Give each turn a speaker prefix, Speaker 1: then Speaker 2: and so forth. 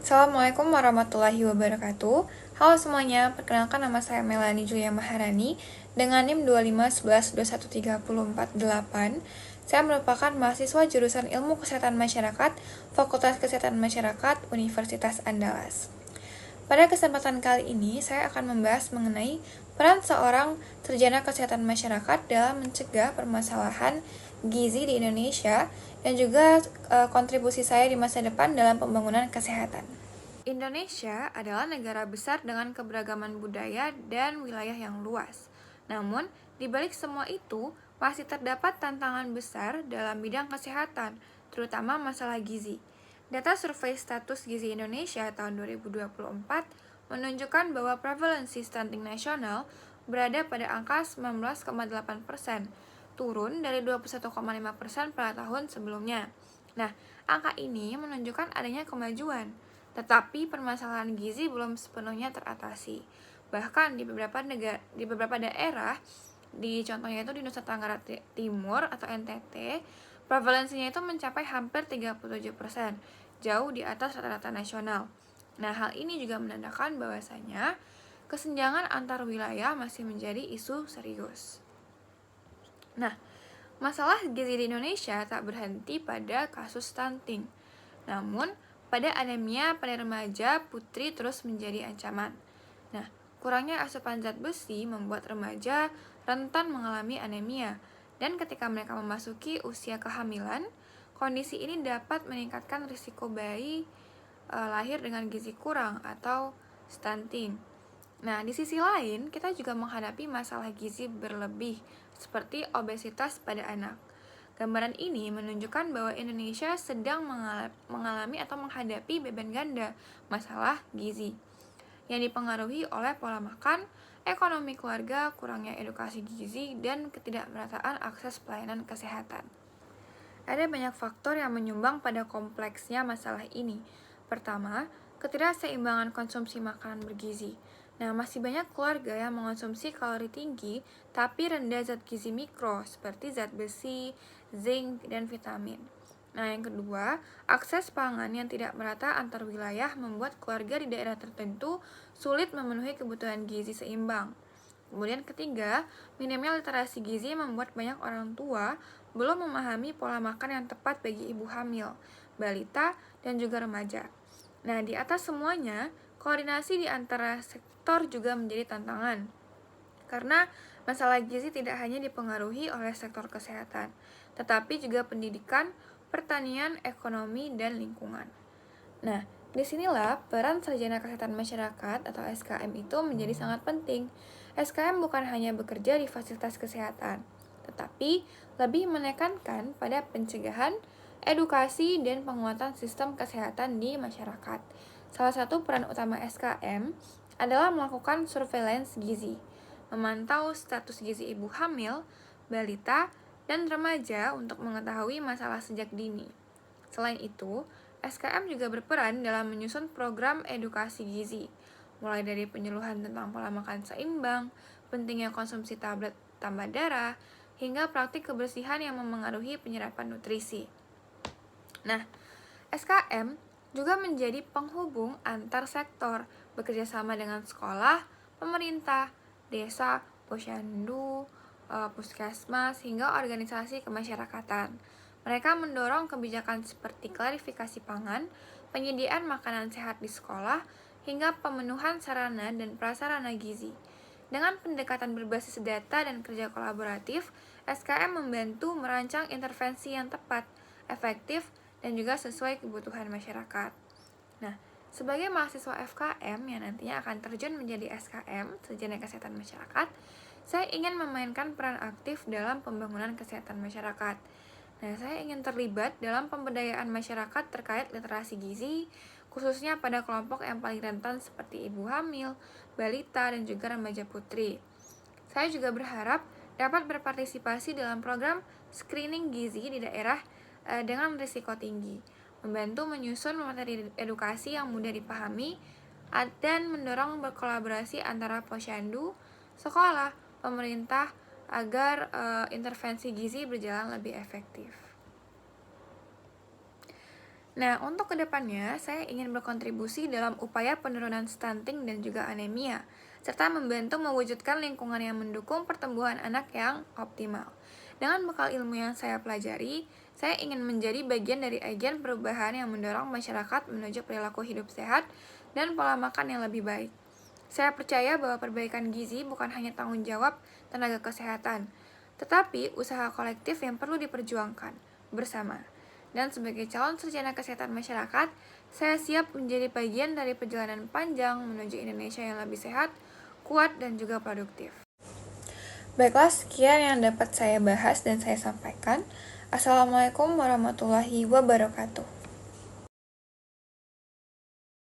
Speaker 1: Assalamualaikum warahmatullahi wabarakatuh. Halo semuanya, perkenalkan nama saya Melani Julia Maharani dengan NIM 2511213048. Saya merupakan mahasiswa jurusan Ilmu Kesehatan Masyarakat, Fakultas Kesehatan Masyarakat, Universitas Andalas. Pada kesempatan kali ini, saya akan membahas mengenai peran seorang sarjana kesehatan masyarakat dalam mencegah permasalahan gizi di Indonesia dan juga kontribusi saya di masa depan dalam pembangunan kesehatan. Indonesia adalah negara besar dengan keberagaman budaya dan wilayah yang luas. Namun, di balik semua itu, masih terdapat tantangan besar dalam bidang kesehatan, terutama masalah gizi. Data survei status gizi Indonesia tahun 2024 menunjukkan bahwa prevalensi stunting nasional berada pada angka 19,8%, turun dari 21,5% pada tahun sebelumnya. Nah, angka ini menunjukkan adanya kemajuan, tetapi permasalahan gizi belum sepenuhnya teratasi. Bahkan di beberapa daerah, contohnya itu di Nusa Tenggara Timur atau NTT, prevalensinya itu mencapai hampir 37%, jauh di atas rata-rata nasional. Nah, hal ini juga menandakan bahwasanya kesenjangan antar wilayah masih menjadi isu serius. Nah, masalah gizi di Indonesia tak berhenti pada kasus stunting. Namun, pada anemia pada remaja, putri terus menjadi ancaman. Nah, kurangnya asupan zat besi membuat remaja rentan mengalami anemia. Dan ketika mereka memasuki usia kehamilan, kondisi ini dapat meningkatkan risiko bayi lahir dengan gizi kurang atau stunting. Nah, di sisi lain, kita juga menghadapi masalah gizi berlebih, seperti obesitas pada anak. Gambaran ini menunjukkan bahwa Indonesia sedang mengalami atau menghadapi beban ganda masalah gizi, yang dipengaruhi oleh pola makan, ekonomi keluarga, kurangnya edukasi gizi, dan ketidakmerataan akses pelayanan kesehatan. Ada banyak faktor yang menyumbang pada kompleksnya masalah ini. Pertama, ketidakseimbangan konsumsi makanan bergizi. Nah, masih banyak keluarga yang mengonsumsi kalori tinggi tapi rendah zat gizi mikro seperti zat besi, zinc, dan vitamin. Nah, yang kedua, akses pangan yang tidak merata antar wilayah membuat keluarga di daerah tertentu sulit memenuhi kebutuhan gizi seimbang. Kemudian ketiga, minimnya literasi gizi membuat banyak orang tua belum memahami pola makan yang tepat bagi ibu hamil, balita, dan juga remaja. Nah, di atas semuanya, koordinasi di antara sektor juga menjadi tantangan. Karena masalah gizi tidak hanya dipengaruhi oleh sektor kesehatan, tetapi juga pendidikan, pertanian, ekonomi, dan lingkungan. Nah, disinilah peran sarjana kesehatan masyarakat atau SKM itu menjadi sangat penting. SKM bukan hanya bekerja di fasilitas kesehatan, tetapi lebih menekankan pada pencegahan, edukasi, dan penguatan sistem kesehatan di masyarakat. Salah satu peran utama SKM adalah melakukan surveillance gizi, memantau status gizi ibu hamil, balita, dan remaja untuk mengetahui masalah sejak dini. Selain itu, SKM juga berperan dalam menyusun program edukasi gizi, mulai dari penyuluhan tentang pola makan seimbang, pentingnya konsumsi tablet tambah darah, hingga praktik kebersihan yang memengaruhi penyerapan nutrisi. Nah, SKM juga menjadi penghubung antar sektor, bekerja sama dengan sekolah, pemerintah, desa, posyandu, puskesmas, hingga organisasi kemasyarakatan. Mereka mendorong kebijakan seperti klarifikasi pangan, penyediaan makanan sehat di sekolah, hingga pemenuhan sarana dan prasarana gizi. Dengan pendekatan berbasis data dan kerja kolaboratif, SKM membantu merancang intervensi yang tepat, efektif, dan juga sesuai kebutuhan masyarakat. Nah, sebagai mahasiswa FKM yang nantinya akan terjun menjadi SKM, Sarjana Kesehatan Masyarakat, saya ingin memainkan peran aktif dalam pembangunan kesehatan masyarakat. Nah, saya ingin terlibat dalam pemberdayaan masyarakat terkait literasi gizi, khususnya pada kelompok yang paling rentan seperti ibu hamil, balita, dan juga remaja putri. Saya juga berharap dapat berpartisipasi dalam program screening gizi di daerah dengan risiko tinggi, membantu menyusun materi edukasi yang mudah dipahami, dan mendorong berkolaborasi antara posyandu, sekolah, pemerintah, agar intervensi gizi berjalan lebih efektif. Nah, untuk kedepannya, saya ingin berkontribusi dalam upaya penurunan stunting dan juga anemia, serta membantu mewujudkan lingkungan yang mendukung pertumbuhan anak yang optimal. Dengan bekal ilmu yang saya pelajari, saya ingin menjadi bagian dari agen perubahan yang mendorong masyarakat menuju perilaku hidup sehat dan pola makan yang lebih baik. Saya percaya bahwa perbaikan gizi bukan hanya tanggung jawab tenaga kesehatan, tetapi usaha kolektif yang perlu diperjuangkan bersama. Dan sebagai calon sarjana kesehatan masyarakat, saya siap menjadi bagian dari perjalanan panjang menuju Indonesia yang lebih sehat, kuat, dan juga produktif. Baiklah, sekian yang dapat saya bahas dan saya sampaikan. Assalamualaikum warahmatullahi wabarakatuh.